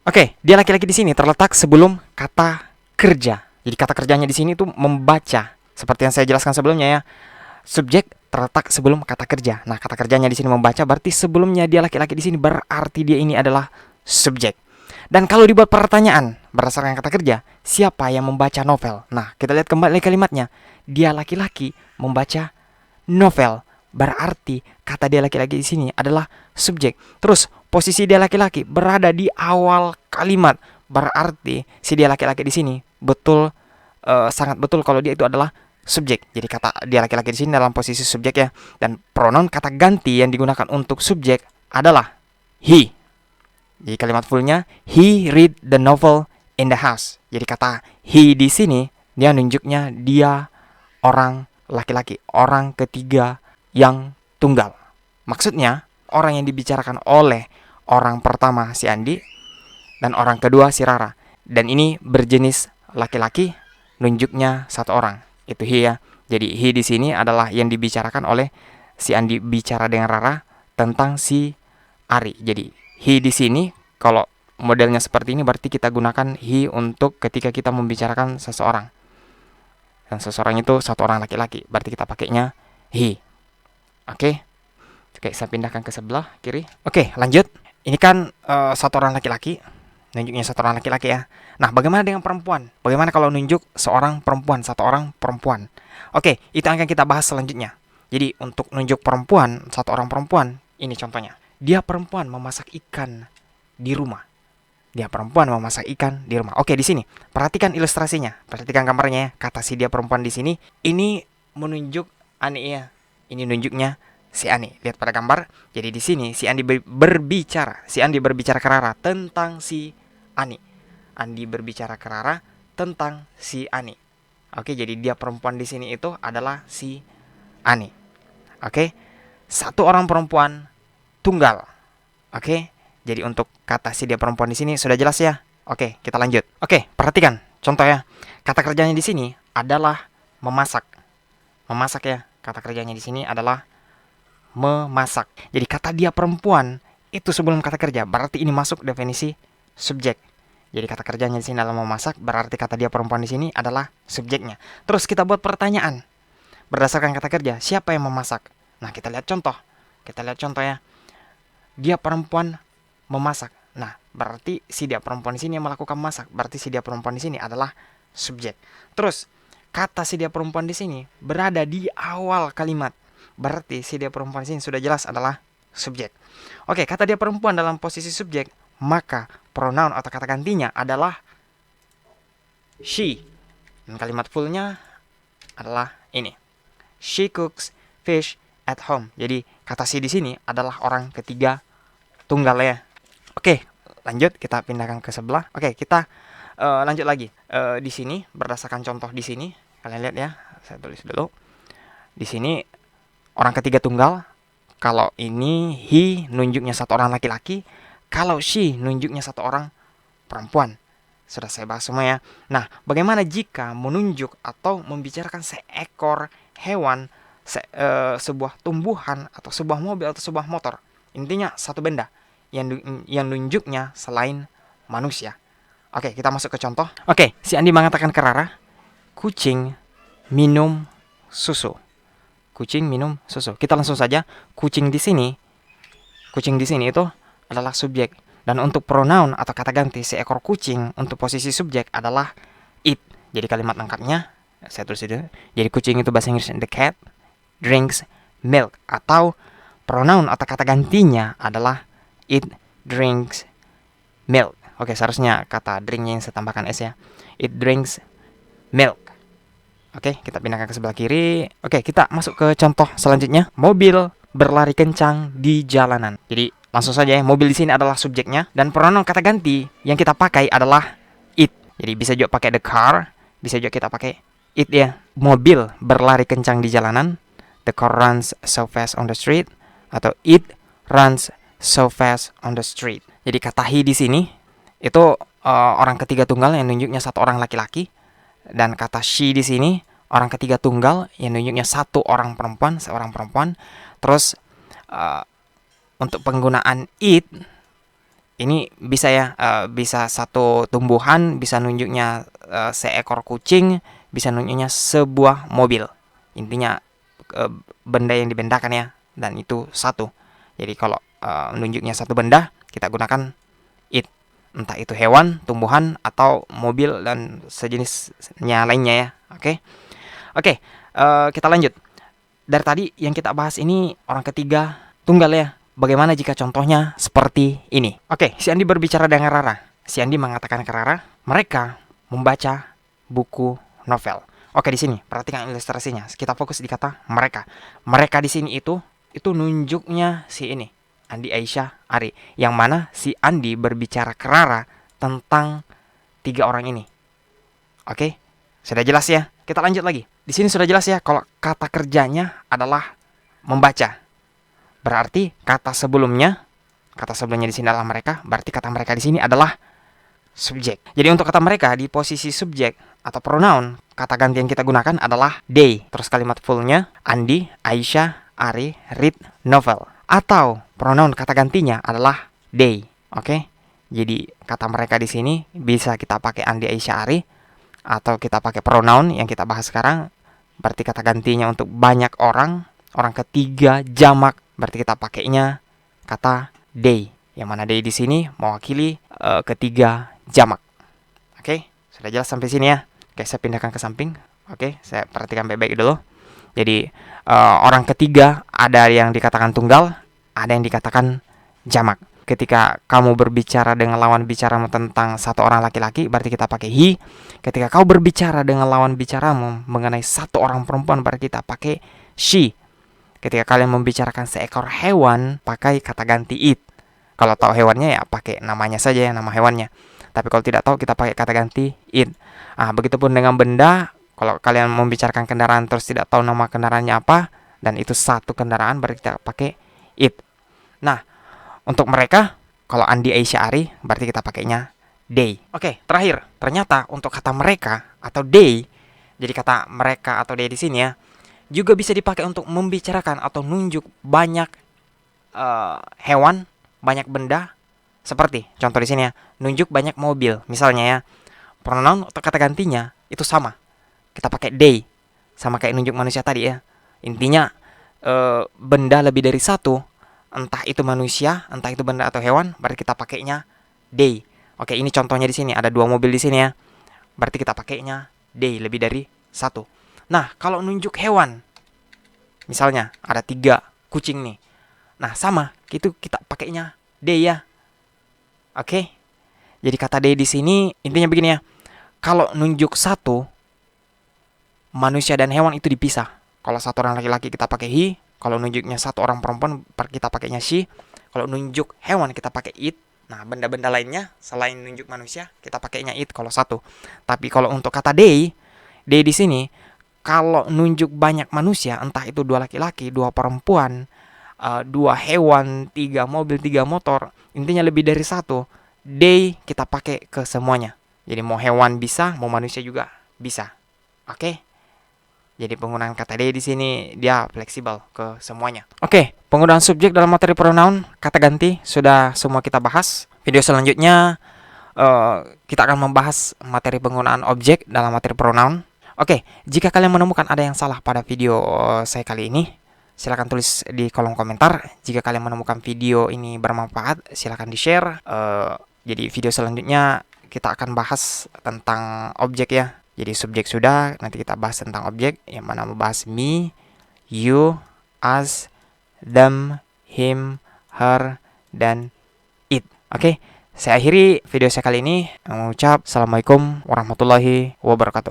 Oke, dia laki-laki di sini terletak sebelum kata kerja. Jadi kata kerjanya di sini itu membaca. Seperti yang saya jelaskan sebelumnya ya. Subjek terletak sebelum kata kerja. Nah, kata kerjanya di sini membaca, berarti sebelumnya dia laki-laki di sini berarti dia ini adalah subjek. Dan kalau dibuat pertanyaan berdasarkan kata kerja, siapa yang membaca novel? Nah, kita lihat kembali kalimatnya. Dia laki-laki membaca novel. Berarti kata dia laki-laki di sini adalah subjek. Terus posisi dia laki-laki berada di awal kalimat. Berarti si dia laki-laki di sini betul, sangat betul kalau dia itu adalah subjek. Jadi kata dia laki-laki di sini dalam posisi subjek ya. Dan pronoun kata ganti yang digunakan untuk subjek adalah he. Jadi kalimat fullnya he read the novel in the house. Jadi kata he di sini dia nunjuknya dia orang laki-laki, orang ketiga yang tunggal. Maksudnya orang yang dibicarakan oleh orang pertama si Andi dan orang kedua si Rara. Dan ini berjenis laki-laki, nunjuknya satu orang. Itu he ya. Jadi he di sini adalah yang dibicarakan oleh si Andi bicara dengan Rara tentang si Ari. Jadi he di sini kalau modelnya seperti ini berarti kita gunakan he untuk ketika kita membicarakan seseorang. Dan seseorang itu satu orang laki-laki, berarti kita pakainya he. Oke. Oke, saya pindahkan ke sebelah kiri. Oke, lanjut. Ini kan satu orang laki-laki. Nunjuknya satu orang laki-laki ya. Nah, bagaimana dengan perempuan? Bagaimana kalau nunjuk seorang perempuan, satu orang perempuan? Oke, itu akan kita bahas selanjutnya. Jadi, untuk nunjuk perempuan, satu orang perempuan, ini contohnya. Dia perempuan memasak ikan di rumah. Dia perempuan memasak ikan di rumah. Oke, di sini. Perhatikan ilustrasinya. Perhatikan gambarnya ya. Kata si dia perempuan di sini. Ini menunjuk Ani ya. Ini nunjuknya si Ani. Lihat pada gambar. Jadi di sini si Andi berbicara. Si Andi berbicara ke Rara tentang si Ani. Andi berbicara ke Rara tentang si Ani. Oke, jadi dia perempuan di sini itu adalah si Ani. Oke. Satu orang perempuan tunggal. Oke. Jadi untuk kata si dia perempuan di sini sudah jelas ya. Oke, kita lanjut. Oke, perhatikan contoh ya. Kata kerjanya di sini adalah memasak. Memasak ya. Kata kerjanya di sini adalah memasak. Jadi kata dia perempuan itu sebelum kata kerja, berarti ini masuk definisi subjek. Jadi kata kerjanya di sini adalah memasak, berarti kata dia perempuan di sini adalah subjeknya. Terus kita buat pertanyaan berdasarkan kata kerja, siapa yang memasak? Nah, kita lihat contoh. Kita lihat contoh ya. Dia perempuan memasak. Nah, berarti si dia perempuan di sini yang melakukan masak. Berarti si dia perempuan di sini adalah subjek. Terus, kata si dia perempuan di sini berada di awal kalimat. Berarti si dia perempuan di sini sudah jelas adalah subjek. Oke, kata dia perempuan dalam posisi subjek, maka pronoun atau kata gantinya adalah she. Dan kalimat fullnya adalah ini. She cooks fish at home. Jadi, kata she di sini adalah orang ketiga tunggal ya. Oke, lanjut kita pindahkan ke sebelah. Oke, kita lanjut lagi. Di sini berdasarkan contoh di sini, kalian lihat ya. Saya tulis dulu. Di sini orang ketiga tunggal. Kalau ini he nunjuknya satu orang laki-laki, kalau she nunjuknya satu orang perempuan. Sudah saya bahas semua ya. Nah, bagaimana jika menunjuk atau membicarakan seekor hewan, sebuah tumbuhan atau sebuah mobil atau sebuah motor? Intinya satu benda yang nunjuknya selain manusia. Oke, kita masuk ke contoh. Oke, si Andi mengatakan ke Rara, kucing minum susu. Kucing minum susu. Kita langsung saja. Kucing di sini itu adalah subjek. Dan untuk pronoun atau kata ganti seekor kucing untuk posisi subjek adalah it. Jadi kalimat lengkapnya saya tulis dulu. Jadi kucing itu bahasa Inggris the cat drinks milk, atau pronoun atau kata gantinya adalah it drinks milk. Oke, seharusnya kata drinknya yang saya tambahkan s ya. It drinks milk. Oke, kita pindahkan ke sebelah kiri. Oke, kita masuk ke contoh selanjutnya. Mobil berlari kencang di jalanan. Jadi langsung saja ya, mobil di sini adalah subjeknya dan pronoun kata ganti yang kita pakai adalah it. Jadi bisa juga pakai the car, bisa juga kita pakai it ya. Mobil berlari kencang di jalanan. The car runs so fast on the street, atau it runs so fast on the street. Jadi kata he di sini itu orang ketiga tunggal yang nunjuknya satu orang laki-laki, dan kata she di sini orang ketiga tunggal yang nunjuknya satu orang perempuan, seorang perempuan. Terus untuk penggunaan it Ini bisa ya, bisa satu tumbuhan, bisa nunjuknya seekor kucing, bisa nunjuknya sebuah mobil. Intinya benda yang dibendakan ya, dan itu satu. Jadi kalau nunjuknya satu benda, kita gunakan it. Entah itu hewan, tumbuhan, atau mobil dan sejenisnya lainnya ya. Oke. Oke, kita lanjut. Dari tadi yang kita bahas ini orang ketiga tunggal ya. Bagaimana jika contohnya seperti ini? Oke, si Andi berbicara dengan Rara. Si Andi mengatakan ke Rara, mereka membaca buku novel. Oke, di sini perhatikan ilustrasinya. Kita fokus di kata mereka. Mereka di sini itu nunjuknya si ini, Andi, Aisyah, Ari. Yang mana si Andi berbicara ke Rara tentang tiga orang ini. Oke, sudah jelas ya? Kita lanjut lagi. Di sini sudah jelas ya kalau kata kerjanya adalah membaca. Berarti kata sebelumnya di sini adalah mereka, berarti kata mereka di sini adalah subjek. Jadi untuk kata mereka di posisi subjek atau pronoun, kata ganti yang kita gunakan adalah they. Terus kalimat fullnya Andi, Aisyah, Ari, read novel. Atau pronoun kata gantinya adalah they. Oke? Jadi kata mereka di sini bisa kita pakai Andi, Aisyah, Ari, atau kita pakai pronoun yang kita bahas sekarang. Berarti kata gantinya untuk banyak orang, orang ketiga, jamak. Berarti kita pakainya kata they. Yang mana they di sini mewakili ketiga jamak. Oke, sudah jelas sampai sini ya. Oke, saya pindahkan ke samping. Oke, saya perhatikan baik-baik dulu. Jadi orang ketiga ada yang dikatakan tunggal, ada yang dikatakan jamak. Ketika kamu berbicara dengan lawan bicaramu tentang satu orang laki-laki, berarti kita pakai he. Ketika kau berbicara dengan lawan bicaramu mengenai satu orang perempuan, berarti kita pakai she. Ketika kalian membicarakan seekor hewan, pakai kata ganti it. Kalau tahu hewannya ya pakai namanya saja ya, nama hewannya. Tapi kalau tidak tahu kita pakai kata ganti it. Begitupun dengan benda. Kalau kalian membicarakan kendaraan terus tidak tahu nama kendaraannya apa, dan itu satu kendaraan, berarti kita pakai it. Nah, untuk mereka, kalau Andi, Aisyah, Ari, berarti kita pakainya they. Oke, terakhir, ternyata untuk kata mereka atau they, jadi kata mereka atau they di sini ya, juga bisa dipakai untuk membicarakan atau nunjuk banyak hewan, banyak benda. Seperti contoh di sini ya, nunjuk banyak mobil. Misalnya ya, pronoun atau kata gantinya itu sama. Kita pakai they, sama kayak nunjuk manusia tadi ya. Intinya benda lebih dari satu, entah itu manusia, entah itu benda atau hewan, berarti kita pakainya they. Oke, ini contohnya di sini ada 2 mobil di sini ya. Berarti kita pakainya they, lebih dari satu. Nah, kalau nunjuk hewan, misalnya ada 3 kucing nih. Nah, sama, itu kita pakainya they ya. Oke. Jadi kata they di sini intinya begini ya. Kalau nunjuk satu, manusia dan hewan itu dipisah. Kalau satu orang laki-laki kita pakai he, kalau nunjuknya satu orang perempuan kita pakainya she. Kalau nunjuk hewan kita pakai it. Nah, benda-benda lainnya selain nunjuk manusia kita pakainya it kalau satu. Tapi kalau untuk kata they di sini kalau nunjuk banyak manusia, entah itu 2 laki-laki, 2 perempuan, 2 hewan, 3 mobil, 3 motor, intinya lebih dari satu, they kita pakai ke semuanya. Jadi mau hewan bisa, mau manusia juga bisa. Oke? Jadi penggunaan kata they di sini dia fleksibel ke semuanya. Oke, penggunaan subjek dalam materi pronoun, kata ganti sudah semua kita bahas. Video selanjutnya kita akan membahas materi penggunaan objek dalam materi pronoun. Oke, jika kalian menemukan ada yang salah pada video saya kali ini, silakan tulis di kolom komentar. Jika kalian menemukan video ini bermanfaat, silakan di-share. Jadi video selanjutnya kita akan bahas tentang objek ya. Jadi subjek sudah, nanti kita bahas tentang objek, yang mana membahas me, you, us, them, him, her, dan it. Oke, saya akhiri video saya kali ini mengucap Assalamualaikum warahmatullahi wabarakatuh.